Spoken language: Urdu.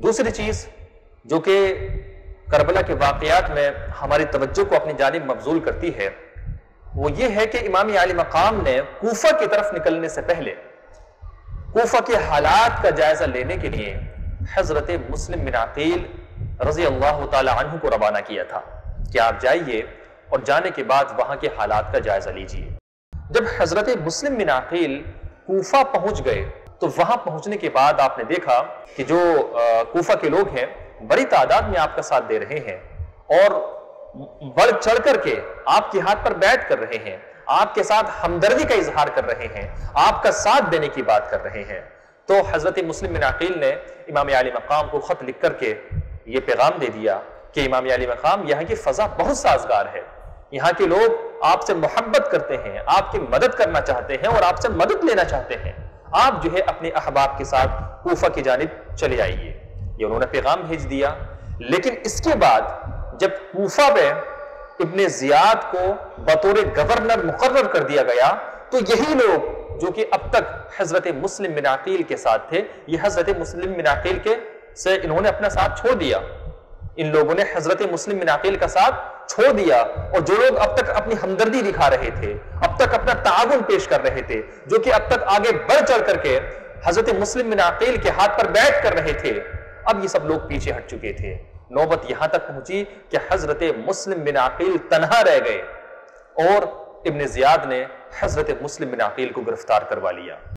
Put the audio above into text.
دوسری چیز جو کہ کربلا کے واقعات میں ہماری توجہ کو اپنی جانب مبذول کرتی ہے وہ یہ ہے کہ امام عالی مقام نے کوفہ کی طرف نکلنے سے پہلے کوفہ کے حالات کا جائزہ لینے کے لیے حضرت مسلم بن عقیل رضی اللہ تعالی عنہ کو روانہ کیا تھا کہ آپ جائیے اور جانے کے بعد وہاں کے حالات کا جائزہ لیجئے۔ جب حضرت مسلم بن عقیل کوفہ پہنچ گئے تو وہاں پہنچنے کے بعد آپ نے دیکھا کہ جو کوفہ کے لوگ ہیں بڑی تعداد میں آپ کا ساتھ دے رہے ہیں اور بڑھ چڑھ کر کے آپ کے ہاتھ پر بیعت کر رہے ہیں، آپ کے ساتھ ہمدردی کا اظہار کر رہے ہیں، آپ کا ساتھ دینے کی بات کر رہے ہیں۔ تو حضرت مسلم بن عقیل نے امام عالی مقام کو خط لکھ کر کے یہ پیغام دے دیا کہ امام عالی مقام یہاں کی فضا بہت سازگار ہے، یہاں کے لوگ آپ سے محبت کرتے ہیں، آپ کی مدد کرنا چاہتے ہیں اور آپ سے مدد لینا چاہتے ہیں، آپ جو ہے اپنے احباب کے ساتھ کوفہ کی جانب چلے آئیے۔ یہ انہوں نے پیغام بھیج دیا، لیکن اس کے بعد جب کوفہ میں ابن زیاد کو بطور گورنر مقرر کر دیا گیا تو یہی لوگ جو کہ اب تک حضرت مسلم بن عقیل کے ساتھ تھے یہ حضرت مسلم بن عقیل کے سے انہوں نے اپنا ساتھ چھوڑ دیا، ان لوگوں نے حضرت مسلم بن عقیل کا ساتھ چھوڑ دیا، اور جو لوگ اب تک اپنی ہمدردی دکھا رہے تھے، اب تک اپنا تعاون پیش کر رہے تھے، جو کہ اب تک آگے بڑھ چڑھ کر کے حضرت مسلم بن عقیل کے ہاتھ پر بیعت کر رہے تھے، اب یہ سب لوگ پیچھے ہٹ چکے تھے۔ نوبت یہاں تک پہنچی کہ حضرت مسلم بن عقیل تنہا رہ گئے اور ابن زیاد نے حضرت مسلم بن عقیل کو گرفتار کروا لیا۔